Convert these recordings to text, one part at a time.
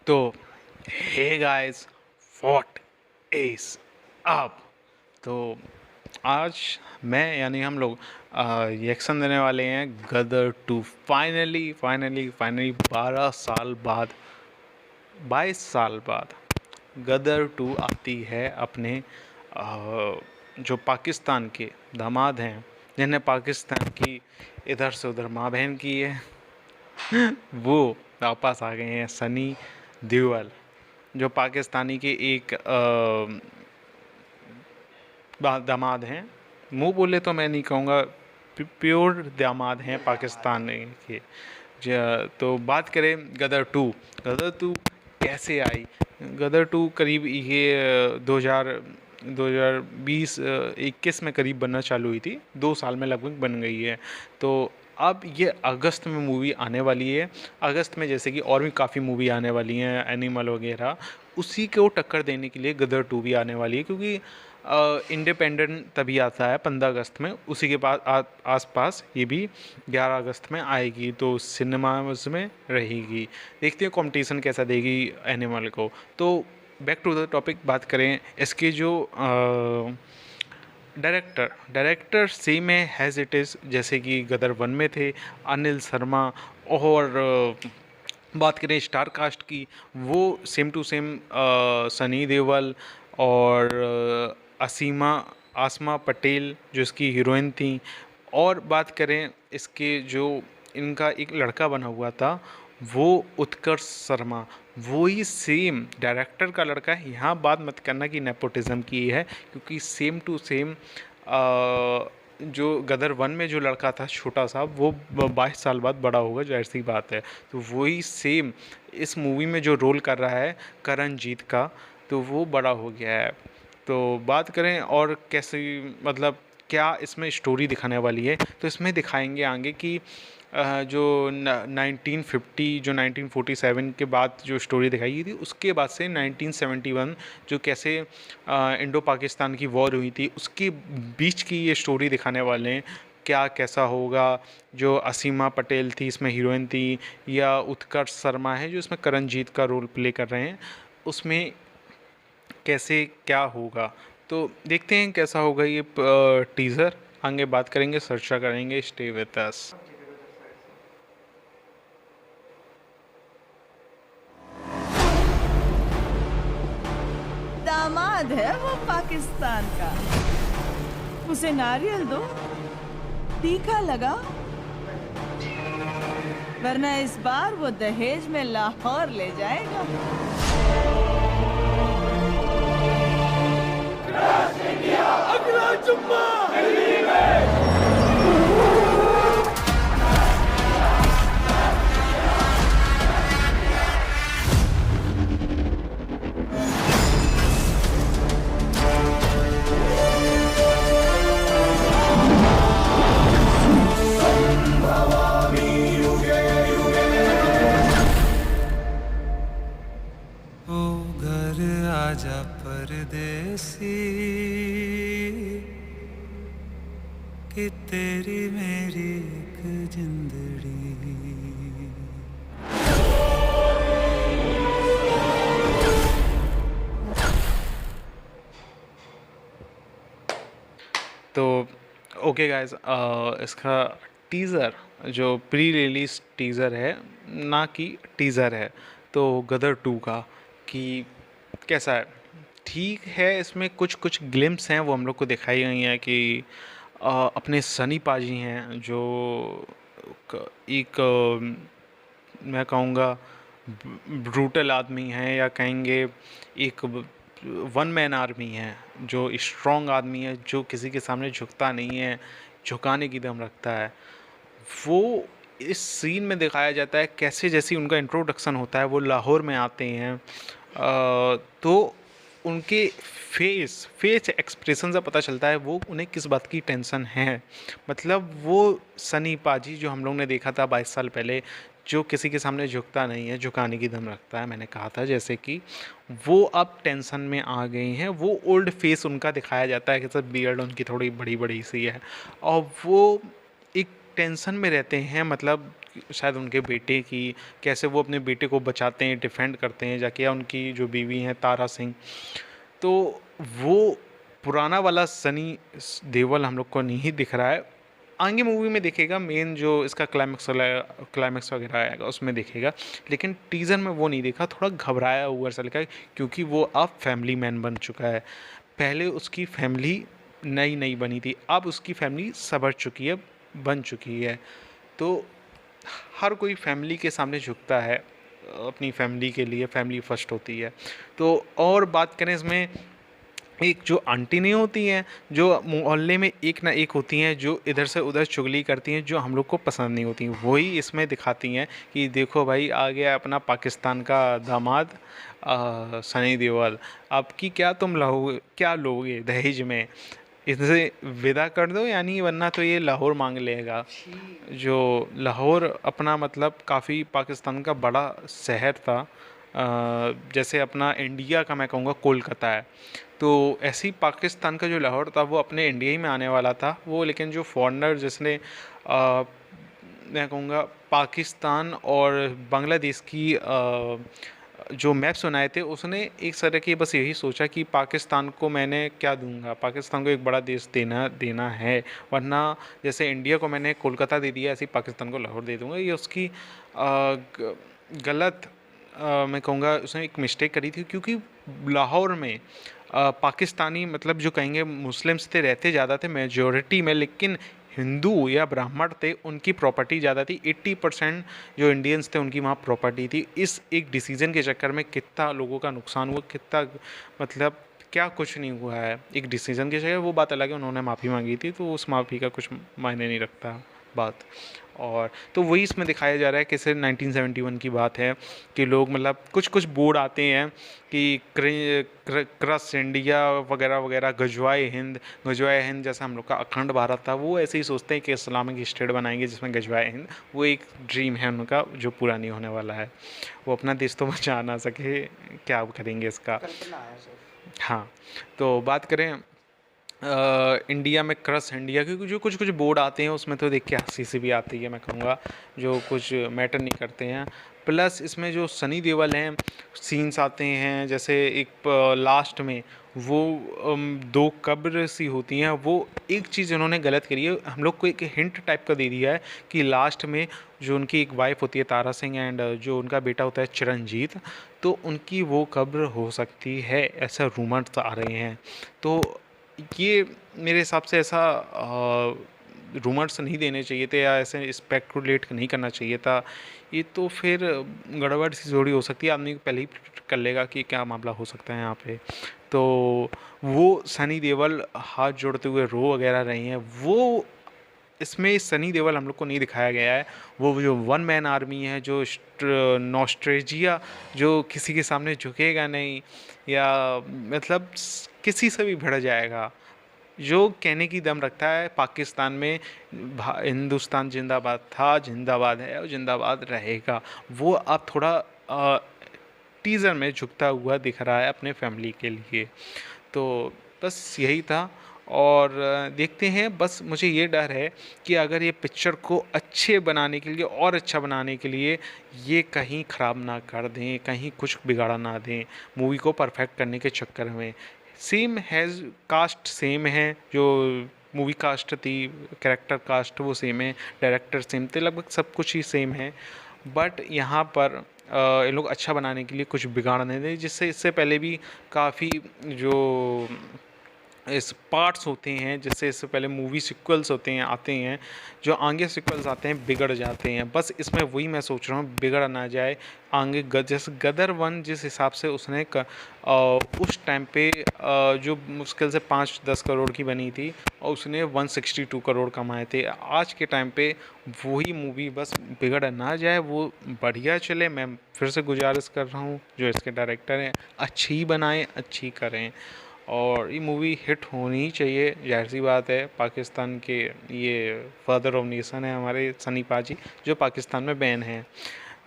तो hey guys, what is up. तो आज मैं यानी हम लोग रिएक्शन देने वाले हैं गदर टू। फाइनली फाइनली फाइनली 12 साल बाद, 22 साल बाद गदर टू आती है अपने जो पाकिस्तान के दामाद हैं, जिन्हें पाकिस्तान की इधर से उधर माँ बहन की है वो वापस आ गए हैं। सनी देओल जो पाकिस्तानी के एक दामाद हैं, मुंह बोले तो मैं नहीं कहूँगा, प्योर दामाद हैं पाकिस्तान के। तो बात करें गदर टू कैसे आई। गदर टू करीब ये 2020 21 में करीब बनना चालू हुई थी, 2 साल में लगभग बन गई है। तो अब ये अगस्त में मूवी आने वाली है। अगस्त में जैसे कि और भी काफ़ी मूवी आने वाली हैं, एनिमल वगैरह, उसी को टक्कर देने के लिए गदर टू भी आने वाली है। क्योंकि इंडिपेंडेंट तभी आता है 15 अगस्त में, उसी के पास आसपास ये भी 11 अगस्त में आएगी, तो सिनेमाज में रहेगी। देखते हैं कंपटीशन कैसा देगी एनिमल को। तो बैक टू द टॉपिक बात करें, इसके जो डायरेक्टर सेम है हैज़ इट इज़, जैसे कि गदर 1 में थे अनिल शर्मा। और बात करें स्टार कास्ट की, वो same to same Sunny Deol और आसमा पटेल जो इसकी हीरोइन थी। और बात करें इसके जो इनका एक लड़का बना हुआ था, वो उत्कर्ष शर्मा, वो ही सेम डायरेक्टर का लड़का है। यहाँ बात मत करना कि नेपोटिज्म की है, क्योंकि सेम टू सेम जो गदर 1 में जो लड़का था छोटा सा, वो 22 साल बाद बड़ा होगा, जाहिर सी बात है। तो वही सेम इस मूवी में जो रोल कर रहा है करणजीत का, तो वो बड़ा हो गया है। तो बात करें और कैसे, मतलब क्या इसमें स्टोरी दिखाने वाली है, तो इसमें दिखाएंगे आगे कि जो 1950 जो 1947 के बाद जो स्टोरी दिखाई गई थी, उसके बाद से 1971 जो कैसे इंडो पाकिस्तान की वॉर हुई थी, उसके बीच की ये स्टोरी दिखाने वाले हैं। क्या कैसा होगा, जो असीमा पटेल थी इसमें हीरोइन थी, या उत्कर्ष शर्मा है जो इसमें करणजीत का रोल प्ले कर रहे हैं, उसमें कैसे क्या होगा। तो देखते हैं कैसा होगा ये टीज़र। आगे बात करेंगे, चर्चा करेंगे। Stay with us. दामाद है वो पाकिस्तान का, उसे नारियल दो, तीखा लगा, वरना इस बार वो दहेज में लाहौर ले जाएगा। अगला जुम्मा दिल्ली में। आजा परदेसी कि तेरी मेरी एक जिंदड़ी। तो ओके गाइस, इसका टीज़र जो प्री रिलीज टीज़र है, ना कि टीज़र है, तो गदर 2 का कि कैसा है। ठीक है, इसमें कुछ कुछ ग्लिम्स हैं वो हम लोग को दिखाई गई हैं कि अपने सनी पाजी हैं जो एक मैं कहूँगा ब्रूटल आदमी हैं, या कहेंगे एक वन मैन आर्मी है, जो स्ट्रॉन्ग आदमी है, जो किसी के सामने झुकता नहीं है, झुकाने की दम रखता है। वो इस सीन में दिखाया जाता है कैसे, जैसे उनका इंट्रोडक्शन होता है, वो लाहौर में आते हैं, तो उनके फेस एक्सप्रेशन से पता चलता है वो उन्हें किस बात की टेंशन है। मतलब वो सनी पाजी जो हम लोग ने देखा था 22 साल पहले, जो किसी के सामने झुकता नहीं है, झुकाने की दम रखता है, मैंने कहा था जैसे कि, वो अब टेंशन में आ गए हैं। वो ओल्ड फेस उनका दिखाया जाता है कि सब बियर्ड उनकी थोड़ी बड़ी बड़ी सी है, और वो एक टेंशन में रहते हैं, मतलब शायद उनके बेटे की, कैसे वो अपने बेटे को बचाते हैं, डिफेंड करते हैं जाके, या उनकी जो बीवी हैं तारा सिंह। तो वो पुराना वाला सनी देओल हम लोग को नहीं दिख रहा है। आगे मूवी में दिखेगा, मेन जो इसका क्लाइमेक्स वगैरह आएगा उसमें दिखेगा, लेकिन टीज़र में वो नहीं देखा। थोड़ा घबराया हुआ सा लिखा है, क्योंकि वो अब फैमिली मैन बन चुका है। पहले उसकी फैमिली नई नई बनी थी, अब उसकी फैमिली संभर चुकी है, बन चुकी है। तो हर कोई फैमिली के सामने झुकता है, अपनी फैमिली के लिए, फैमिली फर्स्ट होती है। तो और बात करें इसमें, एक जो आंटी नहीं होती हैं, जो मोहल्ले में एक ना एक होती हैं, जो इधर से उधर चुगली करती हैं, जो हम लोग को पसंद नहीं होती, वही इसमें दिखाती हैं कि देखो भाई आ गया अपना पाकिस्तान का दामाद सनी देओल, आपकी क्या तुम लोगे, क्या लोगे दहेज में, इसे विदा कर दो, यानी वरना तो ये लाहौर मांग लेगा। जो लाहौर अपना मतलब काफ़ी पाकिस्तान का बड़ा शहर था, जैसे अपना इंडिया का मैं कहूँगा कोलकाता है, तो ऐसे ही पाकिस्तान का जो लाहौर था वो अपने इंडिया ही में आने वाला था वो। लेकिन जो फॉरेनर जिसने मैं कहूँगा पाकिस्तान और बांग्लादेश की जो मैप्स बनाए थे, उसने एक तरह की बस यही सोचा कि पाकिस्तान को मैंने क्या दूंगा, पाकिस्तान को एक बड़ा देश देना देना है, वरना जैसे इंडिया को मैंने कोलकाता दे दिया, ऐसे ही पाकिस्तान को लाहौर दे दूंगा। ये उसकी गलत मैं कहूँगा उसने एक मिस्टेक करी थी, क्योंकि लाहौर में पाकिस्तानी मतलब जो कहेंगे मुस्लिम्स थे, रहते ज़्यादा थे मेजॉरिटी में, लेकिन हिंदू या ब्राह्मण थे उनकी प्रॉपर्टी ज़्यादा थी। 80% जो इंडियंस थे उनकी वहाँ प्रॉपर्टी थी। इस एक डिसीज़न के चक्कर में कितना लोगों का नुकसान हुआ, कितना मतलब क्या कुछ नहीं हुआ है एक डिसीज़न के चक्कर। वो बात अलग है, उन्होंने माफ़ी मांगी थी, तो उस माफ़ी का कुछ मायने नहीं रखता बात। और तो वही इसमें दिखाया जा रहा है कि सिर्फ 1971 की बात है कि लोग मतलब कुछ कुछ बोर्ड आते हैं कि क्रस इंडिया वगैरह वगैरह, गजवाए हिंद जैसा हम लोग का अखंड भारत था, वो ऐसे ही सोचते हैं कि इस्लामिक स्टेट बनाएंगे जिसमें गजवाए हिंद। वो एक ड्रीम है उनका जो पूरा नहीं होने वाला है। वो अपना देश तो बचा ना सके, क्या करेंगे इसका। हाँ, तो बात करें इंडिया में क्रस इंडिया, क्योंकि जो कुछ कुछ बोर्ड आते हैं उसमें तो देख के हंसी सी भी आती है, मैं कहूँगा जो कुछ मैटर नहीं करते हैं। प्लस इसमें जो सनी देओल हैं, सीन्स आते हैं जैसे एक लास्ट में वो दो कब्र सी होती हैं, वो एक चीज़ इन्होंने गलत करी है, हम लोग को एक हिंट टाइप का दे दिया है कि लास्ट में जो उनकी एक वाइफ होती है तारा सिंह एंड जो उनका बेटा होता है चिरंजीत, तो उनकी वो कब्र हो सकती है, ऐसा रूमर्स आ रहे हैं। तो ये मेरे हिसाब से ऐसा रूमर्स नहीं देने चाहिए थे, या ऐसे स्पेकुलेट नहीं करना चाहिए था। ये तो फिर गड़बड़ सी जोड़ी हो सकती है, आदमी पहले ही कर लेगा कि क्या मामला हो सकता है यहाँ पे। तो वो सनी देओल हाथ जोड़ते हुए रो वगैरह रही हैं, वो इसमें सनी देओल हम लोग को नहीं दिखाया गया है। वो जो वन मैन आर्मी है, जो नॉस्ट्रेजिया, जो किसी के सामने झुकेगा नहीं, या मतलब किसी से भी भिड़ जाएगा, जो कहने की दम रखता है पाकिस्तान में हिंदुस्तान जिंदाबाद था, जिंदाबाद है और जिंदाबाद रहेगा, वो अब थोड़ा टीज़र में झुकता हुआ दिख रहा है अपने फैमिली के लिए। तो बस यही था। और देखते हैं, बस मुझे ये डर है कि अगर ये पिक्चर को अच्छे बनाने के लिए और अच्छा बनाने के लिए ये कहीं ख़राब ना कर दें, कहीं कुछ बिगाड़ा ना दें मूवी को परफेक्ट करने के चक्कर में। सेम हैज़ कास्ट सेम है, जो मूवी कास्ट थी, कैरेक्टर कास्ट वो सेम है, डायरेक्टर सेम थे, लगभग सब कुछ ही सेम है। बट यहाँ पर ये लोग अच्छा बनाने के लिए कुछ बिगाड़ नहीं दें, जिससे इससे पहले भी काफ़ी जो इस पार्ट्स होते हैं, जिससे इससे पहले मूवी सीक्वल्स होते हैं आते हैं, जो आगे सीक्वल्स आते हैं बिगड़ जाते हैं। बस इसमें वही मैं सोच रहा हूँ बिगड़ ना जाए आगे। जैसे गदर 1 जिस हिसाब से उसने उस टाइम पे जो मुश्किल से 5-10 करोड़ की बनी थी और उसने 162 करोड़ कमाए थे, आज के टाइम पे वही मूवी बस बिगड़ ना जाए, वो बढ़िया चले। मैं फिर से गुजारिश कर रहा हूँ जो इसके डायरेक्टर हैं, अच्छी बनाएं, अच्छी करें, और ये मूवी हिट होनी ही चाहिए। जाहिर सी बात है, पाकिस्तान के ये फादर ऑफ नेशन है हमारे सनी पाजी, जो पाकिस्तान में बैन हैं।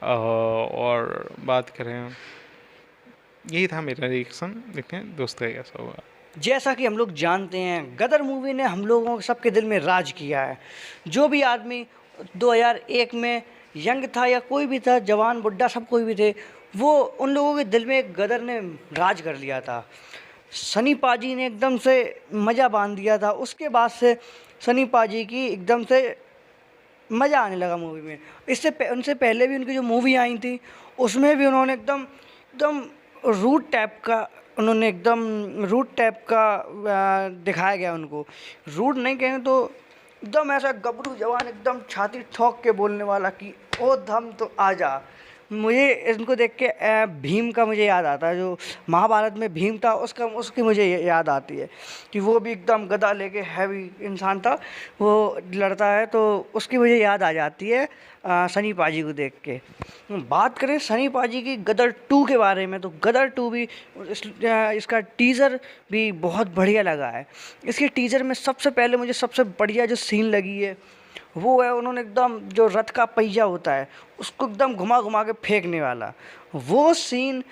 और बात करें, यही था मेरा रिएक्शन, देखते हैं दोस्त का कैसा होगा। जैसा कि हम लोग जानते हैं, गदर मूवी ने हम लोगों सबके दिल में राज किया है। जो भी आदमी 2001 में यंग था या कोई भी था, जवान बुढ़ा सब कोई भी थे, वो उन लोगों के दिल में गदर ने राज कर लिया था। सनी पाजी ने एकदम से मज़ा बांध दिया था। उसके बाद से सनी पाजी की एकदम से मज़ा आने लगा मूवी में। उनसे पहले भी उनकी जो मूवी आई थी उसमें भी उन्होंने एकदम एकदम रूट टाइप का दिखाया गया उनको। रूट नहीं कहें तो एकदम ऐसा गबरू जवान, एकदम छाती ठोक के बोलने वाला कि ओ धम तो आजा। मुझे इनको देख के भीम का मुझे याद आता है, जो महाभारत में भीम था उसकी मुझे याद आती है कि वो भी एकदम गदा लेके हैवी इंसान था, वो लड़ता है, तो उसकी मुझे याद आ जाती है सनी पाजी को देख के। बात करें सनी पाजी की गदर 2 के बारे में, तो गदर 2 भी इसका टीज़र भी बहुत बढ़िया लगा है। इसके टीज़र में सबसे पहले मुझे सबसे बढ़िया जो सीन लगी है वो है, उन्होंने एकदम जो रथ का पहिया होता है उसको एकदम घुमा घुमा के फेंकने वाला वो सीन।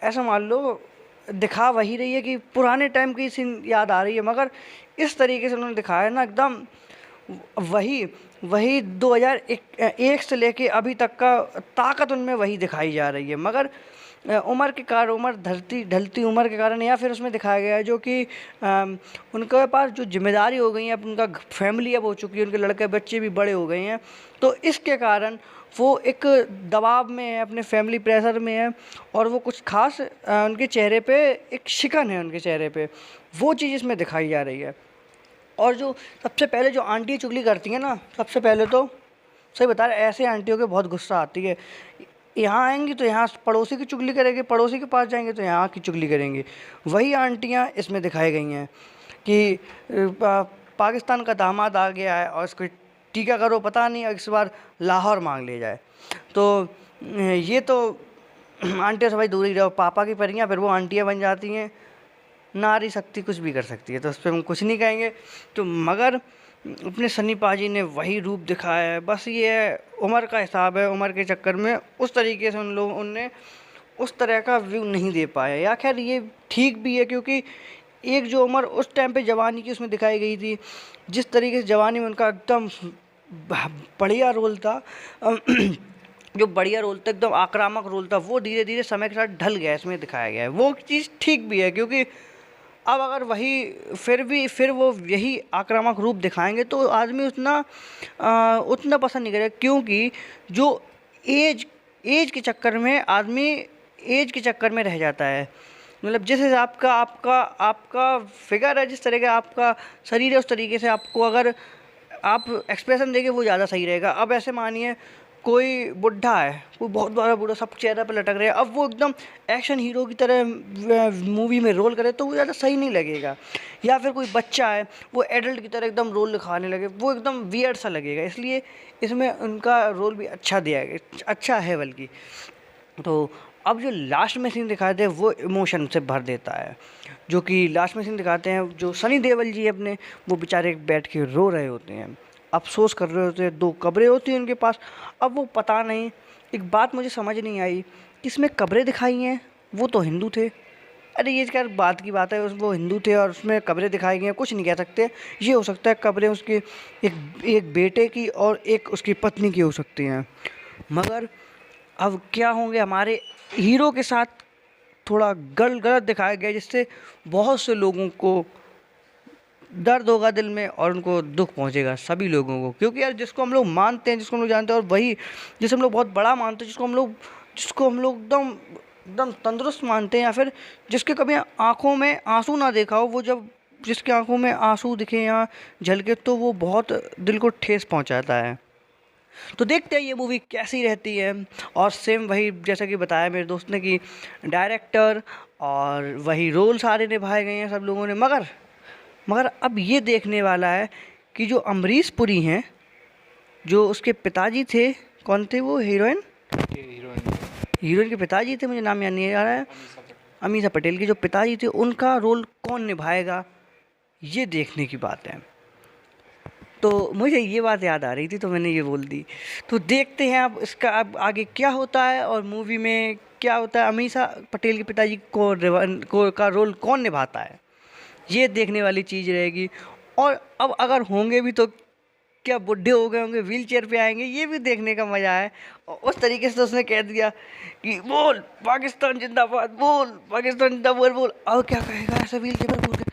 ऐसा मान लो दिखा वही रही है कि पुराने टाइम की सीन याद आ रही है, मगर इस तरीके से उन्होंने दिखाया है ना, एकदम वही 2001 से लेके अभी तक का ताकत उनमें वही दिखाई जा रही है। मगर उम्र ढलती उम्र के कारण, या फिर उसमें दिखाया गया है जो कि उनके पास जो जिम्मेदारी हो गई है, अब उनका फैमिली अब हो चुकी है, उनके लड़के बच्चे भी बड़े हो गए हैं, तो इसके कारण वो एक दबाव में है, अपने फैमिली प्रेशर में है, और वो कुछ खास उनके चेहरे पे एक शिकन है उनके चेहरे पे, वो चीज़ इसमें दिखाई जा रही है। और जो सबसे पहले जो आंटी चुगली करती हैं ना, सबसे पहले तो सही बता रहे, ऐसे आंटियों के बहुत गुस्सा आती है। यहाँ आएंगी तो यहाँ पड़ोसी की चुगली करेंगे, पड़ोसी के पास जाएंगे तो यहाँ की चुगली करेंगी। वही आंटियाँ इसमें दिखाई गई हैं कि पाकिस्तान का दामाद आ गया है और इसको टीका करो, पता नहीं इस बार लाहौर मांग ले जाए। तो ये तो आंटियों से भाई दूर ही रहो, पापा की परियां फिर वो आंटियाँ बन जाती हैं। नारी शक्ति कुछ भी कर सकती है, तो उस पर हम कुछ नहीं कहेंगे। तो मगर अपने सनी पाजी ने वही रूप दिखाया है। बस ये उम्र का हिसाब है, उम्र के चक्कर में उस तरीके से उनने उस तरह का व्यू नहीं दे पाया। या खैर ये ठीक भी है, क्योंकि एक जो उम्र उस टाइम पे जवानी की उसमें दिखाई गई थी, जिस तरीके से जवानी में उनका एकदम बढ़िया रोल था जो बढ़िया रोल था, एकदम आक्रामक रोल था, वो धीरे धीरे समय के साथ ढल गया, इसमें दिखाया गया है। वो चीज़ ठीक भी है, क्योंकि अब अगर वही फिर वो यही आक्रामक रूप दिखाएंगे तो आदमी उतना पसंद नहीं करेगा, क्योंकि जो एज के चक्कर में आदमी एज के चक्कर में रह जाता है। मतलब जिस हिसाब का आपका फिगर है, जिस तरह का आपका शरीर है, उस तरीके से आपको अगर आप एक्सप्रेशन देंगे वो ज़्यादा सही रहेगा। अब ऐसे मानिए कोई बुढ़ा है, कोई बहुत बड़ा बूढ़ा, सब चेहरे पर लटक रहे हैं, अब वो एकदम एक्शन हीरो की तरह मूवी में रोल करे तो वो ज़्यादा सही नहीं लगेगा। या फिर कोई बच्चा है, वो एडल्ट की तरह एकदम रोल दिखाने लगे, वो एकदम वियर्ड सा लगेगा। इसलिए इसमें उनका रोल भी अच्छा दिया गया, अच्छा है बल्कि। तो अब जो लास्ट में सीन दिखाते हैं वो इमोशन से भर देता है। जो कि लास्ट में सीन दिखाते हैं, जो सनी देओल जी अपने, वो बेचारे बैठ के रो रहे होते हैं, अफसोस कर रहे होते हैं। 2 कब्रें होती हैं उनके पास। अब वो पता नहीं, एक बात मुझे समझ नहीं आई कि इसमें कब्रें दिखाई हैं, वो तो हिंदू थे। अरे ये क्या बात की बात है, वो हिंदू थे और उसमें कब्रें दिखाई गई हैं, कुछ नहीं कह सकते। ये हो सकता है कब्रें उसके एक बेटे की और एक उसकी पत्नी की हो सकती हैं। मगर अब क्या होंगे, हमारे हीरो के साथ थोड़ा गलत दिखाया गया, जिससे बहुत से लोगों को दर्द होगा दिल में और उनको दुख पहुंचेगा सभी लोगों को। क्योंकि यार जिसको हम लोग मानते हैं, जिसको हम लोग जानते हैं, और वही जिसे हम लोग बहुत बड़ा मानते हैं, जिसको हम लोग एकदम तंदुरुस्त मानते हैं, या फिर जिसके कभी आंखों में आंसू ना देखा हो, वो जब जिसके आंखों में आंसू दिखे या झलके तो वो बहुत दिल को ठेस पहुंचाता है। तो देखते हैं ये मूवी कैसी रहती है। और सेम वही जैसा कि बताया मेरे दोस्त ने कि डायरेक्टर और वही रोल सारे निभाए गए हैं सब लोगों ने। मगर अब ये देखने वाला है कि जो अमरीश पुरी हैं, जो उसके पिताजी थे, कौन थे वो हीरोइन के पिताजी थे, मुझे नाम याद नहीं आ रहा है, अमीषा पटेल के जो पिताजी थे, उनका रोल कौन निभाएगा, ये देखने की बात है। तो मुझे ये बात याद आ रही थी तो मैंने ये बोल दी। तो देखते हैं अब इसका अब आगे क्या होता है और मूवी में क्या होता है, अमीषा पटेल के पिताजी का रोल कौन निभाता है, ये देखने वाली चीज़ रहेगी। और अब अगर होंगे भी तो क्या बुढ़े हो गए होंगे, व्हील चेयर पे आएंगे, ये भी देखने का मज़ा है। और उस तरीके से तो उसने कह दिया कि बोल पाकिस्तान जिंदाबाद, बोल पाकिस्तान जिंदाबाद, बोल। और क्या कहेगा ऐसे व्हील चेयर पर बोल के,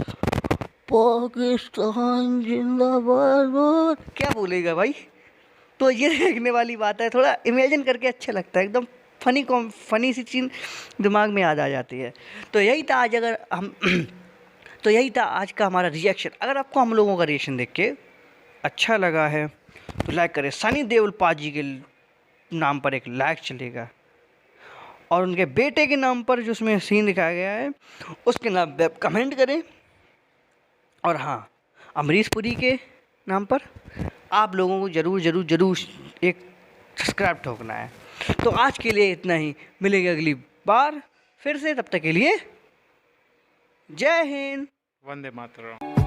पाकिस्तान जिंदाबाद बोल, क्या बोलेगा भाई। तो ये देखने वाली बात है, थोड़ा इमेजिन करके अच्छा लगता है, एकदम फनी सी चीज़ दिमाग में याद आ जाती है। तो यही था आज अगर हम तो यही था आज का हमारा रिएक्शन। अगर आपको हम लोगों का रिएक्शन देख के अच्छा लगा है तो लाइक करें। सनी देओल पाजी के नाम पर एक लाइक चलेगा, और उनके बेटे के नाम पर जो उसमें सीन दिखाया गया है उसके नाम पे कमेंट करें। और हाँ, अमरीश पुरी के नाम पर आप लोगों को ज़रूर एक सब्सक्राइब ठोकना है। तो आज के लिए इतना ही, मिलेंगे अगली बार फिर से, तब तक के लिए जय हिंद, वंदे मातरम।